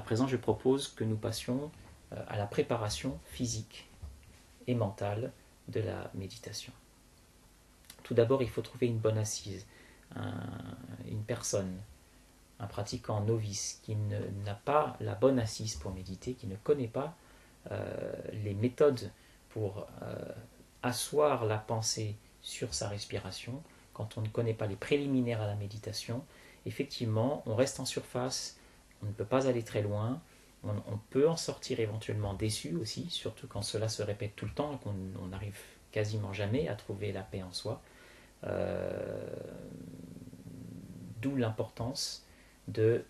présent, je propose que nous passions à la préparation physique et mentale de la méditation. Tout d'abord, il faut trouver une bonne assise, une personne, un pratiquant novice qui n'a pas la bonne assise pour méditer, qui ne connaît pas les méthodes pour asseoir la pensée sur sa respiration. Quand on ne connaît pas les préliminaires à la méditation, effectivement, on reste en surface, on ne peut pas aller très loin, on peut en sortir éventuellement déçu aussi, surtout quand cela se répète tout le temps et qu'on n'arrive quasiment jamais à trouver la paix en soi. D'où l'importance de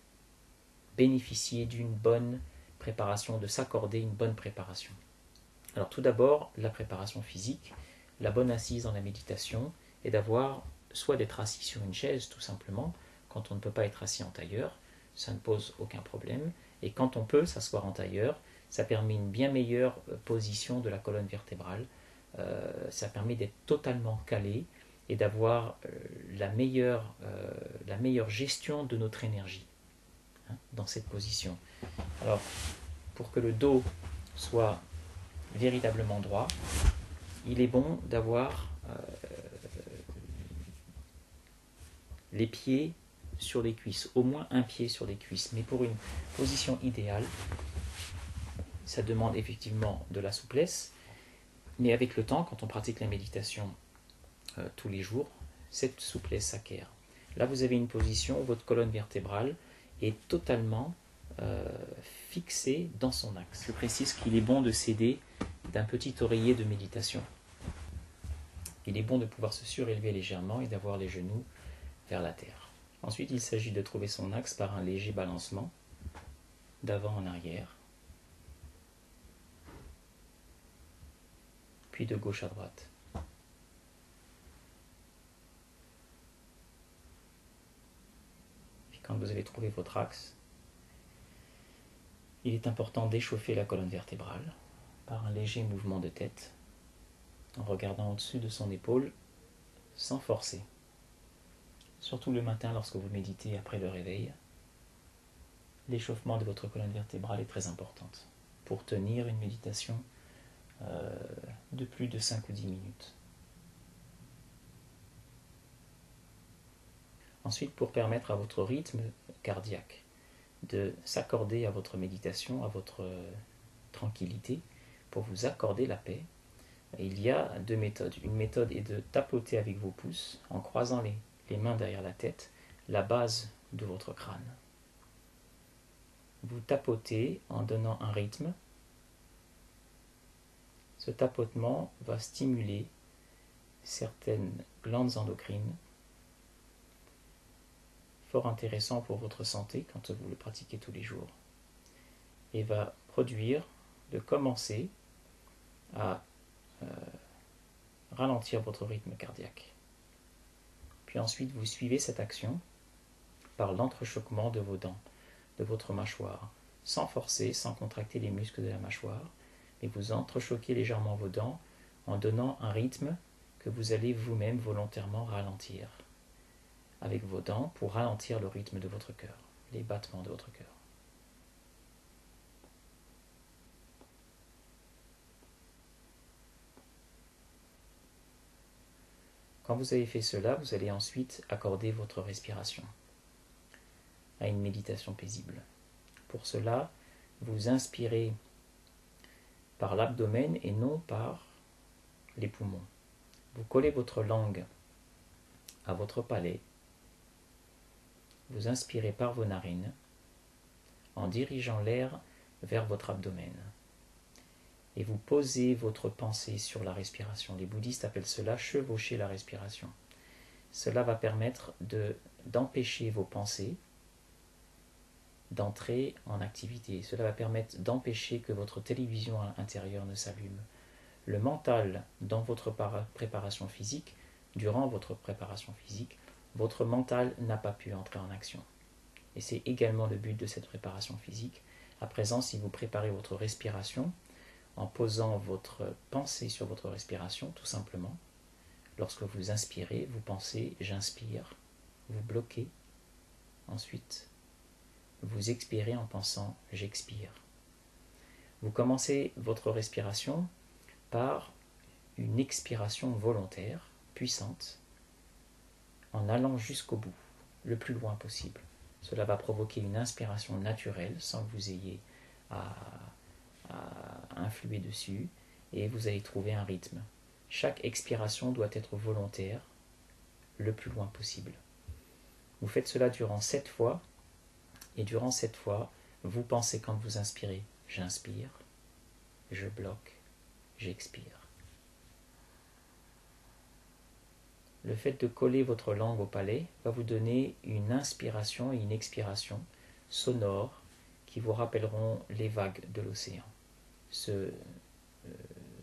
bénéficier d'une bonne préparation, de s'accorder une bonne préparation. Alors tout d'abord, la préparation physique, la bonne assise dans la méditation, est d'avoir soit d'être assis sur une chaise tout simplement, quand on ne peut pas être assis en tailleur, ça ne pose aucun problème, et quand on peut s'asseoir en tailleur, ça permet une bien meilleure position de la colonne vertébrale, ça permet d'être totalement calé et d'avoir la meilleure gestion de notre énergie dans cette position. Alors, pour que le dos soit véritablement droit, il est bon d'avoir les pieds sur les cuisses, au moins un pied sur les cuisses. Mais pour une position idéale, ça demande effectivement de la souplesse, mais avec le temps, quand on pratique la méditation tous les jours, cette souplesse s'acquiert. Là, vous avez une position où votre colonne vertébrale est totalement fixée dans son axe. Je précise qu'il est bon de s'aider d'un petit oreiller de méditation. Il est bon de pouvoir se surélever légèrement et d'avoir les genoux vers la terre. Ensuite, il s'agit de trouver son axe par un léger balancement d'avant en arrière, puis de gauche à droite. Puis quand vous avez trouvé votre axe, il est important d'échauffer la colonne vertébrale par un léger mouvement de tête, en regardant au-dessus de son épaule sans forcer. Surtout le matin lorsque vous méditez après le réveil, l'échauffement de votre colonne vertébrale est très importante pour tenir une méditation de plus de 5 ou 10 minutes. Ensuite, pour permettre à votre rythme cardiaque de s'accorder à votre méditation, à votre tranquillité, pour vous accorder la paix, il y a deux méthodes. Une méthode est de tapoter avec vos pouces en croisant les mains derrière la tête, la base de votre crâne. Vous tapotez en donnant un rythme. Ce tapotement va stimuler certaines glandes endocrines, fort intéressant pour votre santé quand vous le pratiquez tous les jours, et va produire de commencer à ralentir votre rythme cardiaque. Puis ensuite, vous suivez cette action par l'entrechoquement de vos dents, de votre mâchoire, sans forcer, sans contracter les muscles de la mâchoire, mais vous entrechoquez légèrement vos dents en donnant un rythme que vous allez vous-même volontairement ralentir avec vos dents pour ralentir le rythme de votre cœur, les battements de votre cœur. Quand vous avez fait cela, vous allez ensuite accorder votre respiration à une méditation paisible. Pour cela, vous inspirez par l'abdomen et non par les poumons. Vous collez votre langue à votre palais. Vous inspirez par vos narines en dirigeant l'air vers votre abdomen. Et vous posez votre pensée sur la respiration. Les bouddhistes appellent cela chevaucher la respiration. Cela va permettre d'empêcher vos pensées d'entrer en activité. Cela va permettre d'empêcher que votre télévision intérieure ne s'allume. Le mental, dans votre préparation physique, durant votre préparation physique, votre mental n'a pas pu entrer en action. Et c'est également le but de cette préparation physique. À présent, si vous préparez votre respiration, en posant votre pensée sur votre respiration, tout simplement, lorsque vous inspirez, vous pensez « j'inspire », vous bloquez, ensuite vous expirez en pensant « j'expire ». Vous commencez votre respiration par une expiration volontaire, puissante, en allant jusqu'au bout, le plus loin possible. Cela va provoquer une inspiration naturelle sans que vous ayez à influer dessus, et vous allez trouver un rythme. Chaque expiration doit être volontaire, le plus loin possible. Vous faites cela durant 7 fois, et durant 7 fois, vous pensez quand vous inspirez, j'inspire, je bloque, j'expire. Le fait de coller votre langue au palais va vous donner une inspiration et une expiration sonore qui vous rappelleront les vagues de l'océan.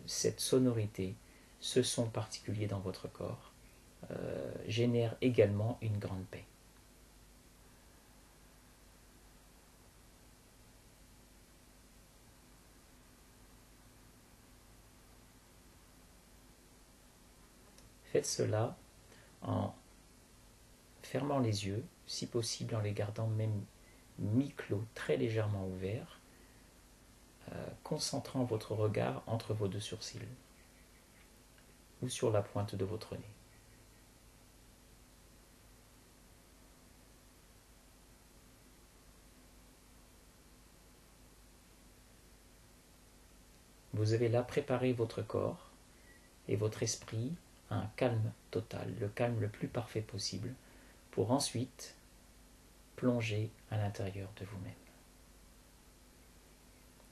Cette sonorité, ce son particulier dans votre corps, génère également une grande paix. Faites cela en fermant les yeux, si possible en les gardant même mi-clos, très légèrement ouverts, concentrant votre regard entre vos deux sourcils ou sur la pointe de votre nez. Vous avez là préparé votre corps et votre esprit à un calme total, le calme le plus parfait possible, pour ensuite plonger à l'intérieur de vous-même.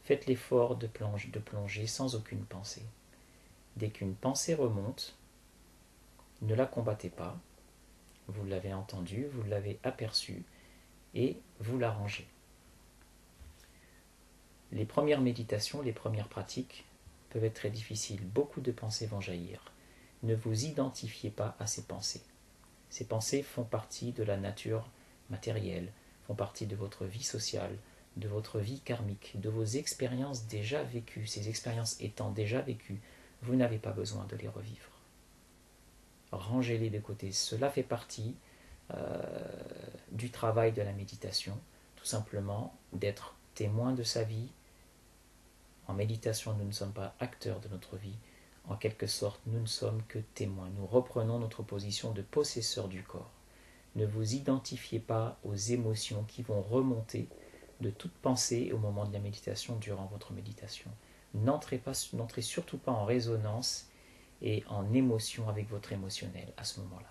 Faites l'effort de plonger sans aucune pensée. Dès qu'une pensée remonte, ne la combattez pas, vous l'avez entendue, vous l'avez aperçue, et vous la rangez. Les premières méditations, les premières pratiques peuvent être très difficiles. Beaucoup de pensées vont jaillir. Ne vous identifiez pas à ces pensées. Ces pensées font partie de la nature matérielle, font partie de votre vie sociale, de votre vie karmique, de vos expériences déjà vécues. Ces expériences étant déjà vécues, vous n'avez pas besoin de les revivre. Rangez-les de côté. Cela fait partie du travail de la méditation, tout simplement d'être témoin de sa vie. En méditation, nous ne sommes pas acteurs de notre vie. En quelque sorte, nous ne sommes que témoins. Nous reprenons notre position de possesseur du corps. Ne vous identifiez pas aux émotions qui vont remonter de toute pensée au moment de la méditation, durant votre méditation. N'entrez surtout pas en résonance et en émotion avec votre émotionnel à ce moment-là.